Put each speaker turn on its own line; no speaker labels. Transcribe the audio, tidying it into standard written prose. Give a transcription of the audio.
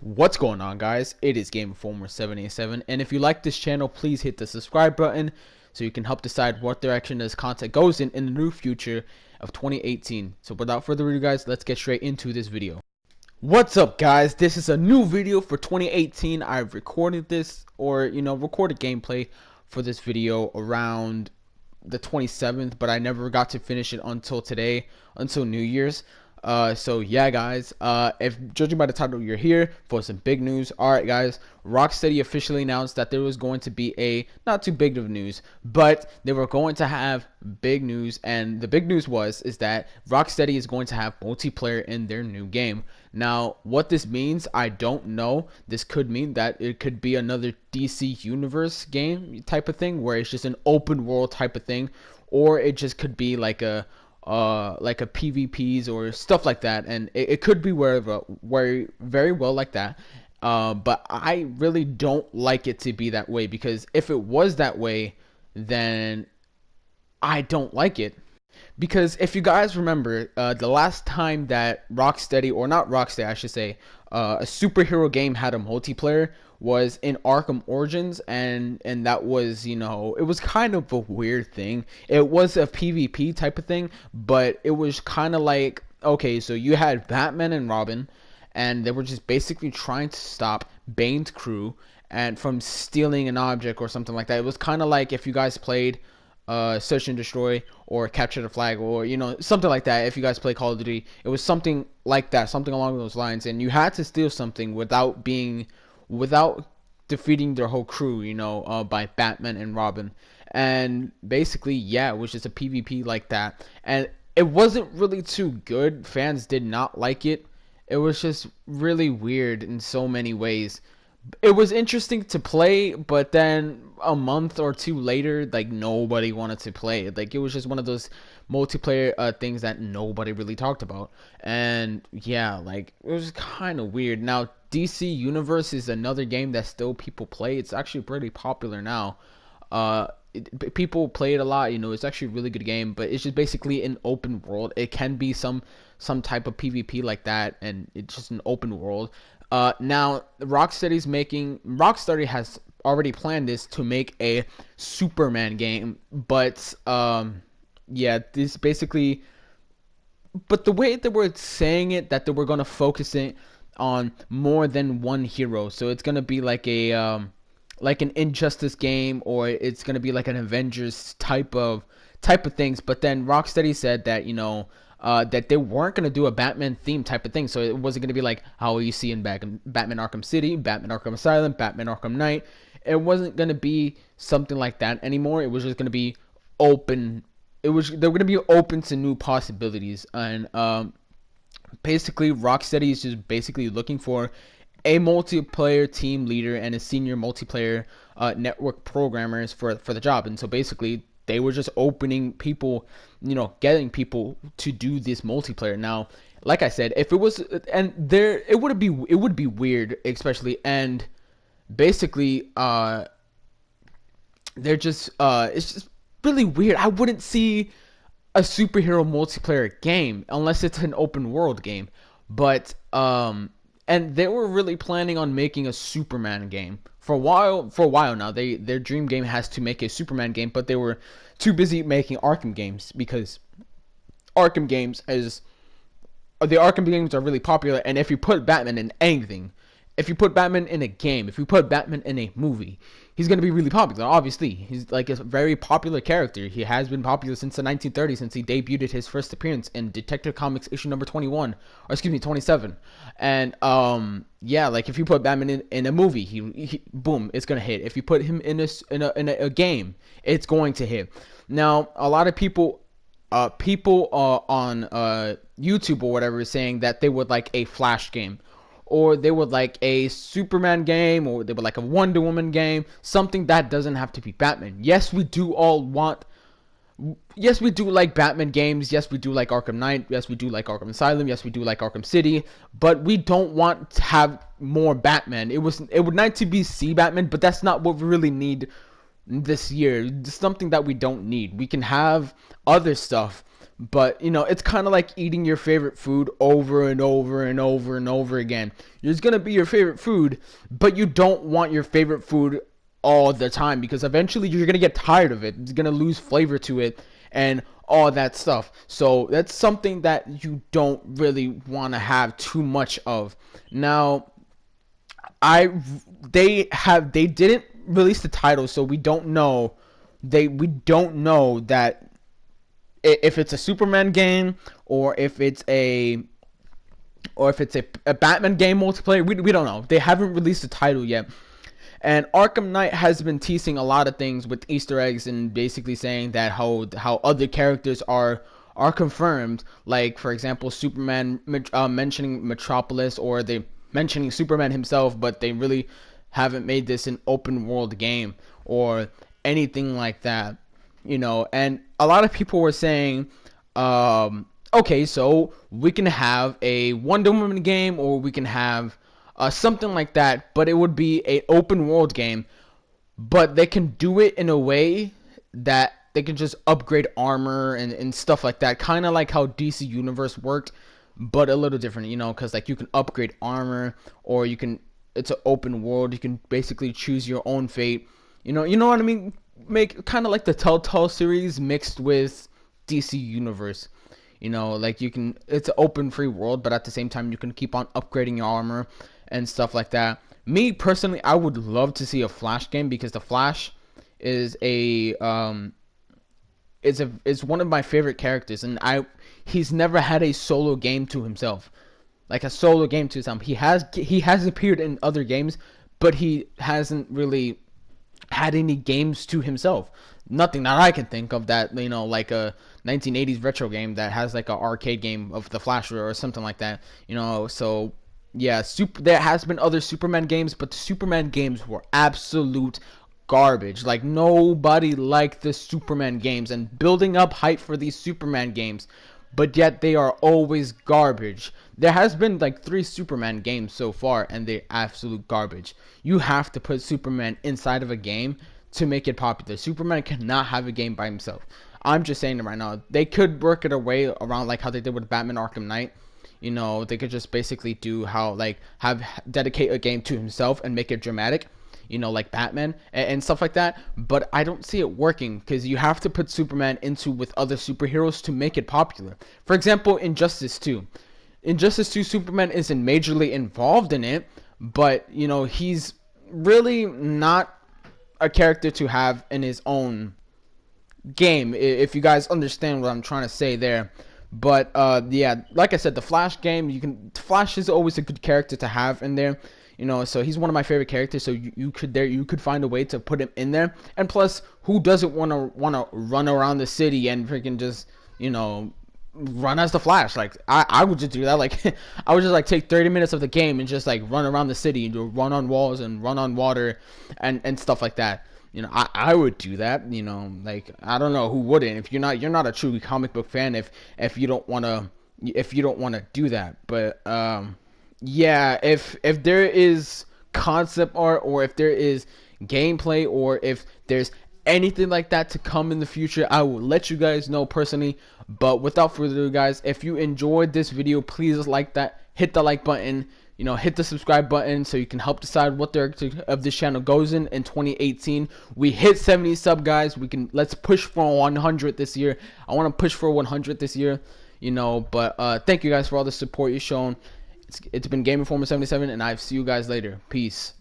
What's going on, guys? It is GameInformer787, and if you like this channel, please hit the subscribe button so you can help decide what direction this content goes in the new future of 2018. So without further ado, guys, let's get straight into this video. What's up, guys? This is a new video for 2018. I've recorded this, recorded gameplay for this video around the 27th, but I never got to finish it until today, until New Year's. So yeah, guys, if judging by the title, you're here for some big news. Alright, guys, Rocksteady officially announced that there was going to be a, not too big of news, but they were going to have big news, and the big news is that Rocksteady is going to have multiplayer in their new game. Now, what this means, I don't know. This could mean that it could be another DC Universe game type of thing, where it's just an open world type of thing, or it just could be like a PvPs or stuff like that, and it could be very well like that. But I really don't like it to be that way, because if it was that way, then I don't like it. Because if you guys remember, the last time that Rocksteady, or not Rocksteady, I should say, a superhero game had a multiplayer was in Arkham Origins, and that was, it was kind of a weird thing. It was a PvP type of thing, but it was kind of like, okay, so you had Batman and Robin, and they were just basically trying to stop Bane's crew and from stealing an object or something like that. It was kind of like if you guys played Search and Destroy or Capture the Flag, or something like that. If you guys play Call of Duty, it was something like that, something along those lines, and you had to steal something without defeating their whole crew, by Batman and Robin. And basically, yeah, it was just a PvP like that, and it wasn't really too good. Fans did not like it. It was just really weird in so many ways. It was interesting to play, but then a month or two later, like, nobody wanted to play it. Like, it was just one of those multiplayer things that nobody really talked about. And yeah, like, it was kind of weird. Now, DC Universe is another game that still people play. It's actually pretty popular now. People play it a lot. It's actually a really good game, but it's just basically an open world. It can be some type of PvP like that, and it's just an open world. Now, Rocksteady has already planned this to make a Superman game, but yeah, this basically, but the way that we're saying it, that they were gonna focus it on more than one hero, so it's gonna be like like an Injustice game, or it's gonna be like an Avengers type of things. But then Rocksteady said that that they weren't going to do a Batman theme type of thing. So it wasn't going to be like how you see in Batman Arkham City, Batman Arkham Asylum, Batman Arkham Knight. It wasn't going to be something like that anymore. It was just going to be open. They were going to be open to new possibilities. And basically, Rocksteady is just basically looking for a multiplayer team leader and a senior multiplayer network programmers for the job. And so basically, they were just opening people, getting people to do this multiplayer. Now, like I said, if it was, and there, it would be weird, especially, and basically, they're just, it's just really weird. I wouldn't see a superhero multiplayer game unless it's an open world game. But, and they were really planning on making a Superman game for a while now. Their dream game has to make a Superman game, but they were too busy making Arkham games, because Arkham games are really popular. And if you put Batman in anything, if you put Batman in a game, if you put Batman in a movie, he's going to be really popular. Obviously, he's like a very popular character. He has been popular since the 1930s, since he debuted his first appearance in Detective Comics issue number 21, or excuse me, 27. And yeah, like if you put Batman in a movie, he boom, it's going to hit. If you put him in a game, it's going to hit. Now, a lot of people on YouTube or whatever is saying that they would like a Flash game, or they would like a Superman game, or they would like a Wonder Woman game, something that doesn't have to be Batman. Yes, we do like Batman games. Yes, we do like Arkham Knight. Yes, we do like Arkham Asylum. Yes, we do like Arkham City. But we don't want to have more Batman. It would nice to be see Batman, but that's not what we really need this year. It's something that we don't need. We can have other stuff But you know, it's kind of like eating your favorite food over and over and over and over again. It's gonna be your favorite food, but you don't want your favorite food all the time, because eventually you're gonna get tired of it. It's gonna lose flavor to it and all that stuff. So that's something that you don't really want to have too much of. Now, I they didn't release the title, so we don't know. We don't know that if it's a Superman game or if it's a a Batman game multiplayer. We don't know. They haven't released the title yet. And Arkham Knight has been teasing a lot of things with Easter eggs and basically saying that how other characters are confirmed. Like, for example, Superman mentioning Metropolis, or they mentioning Superman himself, but they really haven't made this an open world game or anything like that. You know, and a lot of people were saying, okay, so we can have a Wonder Woman game, or we can have something like that, but it would be an open world game. But they can do it in a way that they can just upgrade armor and stuff like that, kind of like how DC Universe worked, but a little different, you know, because like you can upgrade armor, or you can, it's an open world, you can basically choose your own fate. You know what I mean? Make kind of like the Telltale series mixed with DC Universe. You know, like you can, it's an open free world, but at the same time you can keep on upgrading your armor and stuff like that. Me personally, I would love to see a Flash game, because the Flash is is one of my favorite characters, and he's never had a solo game to himself. Like a solo game to himself. He has appeared in other games, but he hasn't really had any games to himself. Nothing that I can think of that, you know, like a 1980s retro game that has like an arcade game of the Flash or something like that, you know. So yeah, there has been other Superman games, but the Superman games were absolute garbage. Like, nobody liked the Superman games, and building up hype for these Superman games, but yet they are always garbage. There has been like 3 Superman games so far, and they're absolute garbage. You have to put Superman inside of a game to make it popular. Superman cannot have a game by himself. I'm just saying it right now. They could work it a way around, like how they did with Batman Arkham Knight. You know, they could just basically do how, like, dedicate a game to himself and make it dramatic, you know, like Batman and stuff like that. But I don't see it working, because you have to put Superman into with other superheroes to make it popular. For example, Injustice 2. Injustice 2, Superman isn't majorly involved in it, but, you know, he's really not a character to have in his own game, if you guys understand what I'm trying to say there. But yeah, like I said, the Flash game, Flash is always a good character to have in there, you know. So he's one of my favorite characters, so you could find a way to put him in there. And plus, who doesn't want to run around the city and freaking just, you know, run as the Flash? Like, I would just do that. Like, I would just like take 30 minutes of the game and just like run around the city and run on walls and run on water and stuff like that. You know, I would do that. You know, like, I don't know who wouldn't. If you're not a true comic book fan if you don't want to do that. But yeah, if there is concept art, or if there is gameplay, or if there's anything like that to come in the future, I will let you guys know personally. But without further ado, guys, if you enjoyed this video, please like that, hit the like button, you know, hit the subscribe button, so you can help decide what direction of this channel goes in 2018. We hit 70 sub, guys. Let's push for 100 this year. I want to push for 100 this year, you know. But thank you guys for all the support you've shown. It's been Game Informer 77, and I'll see you guys later. Peace.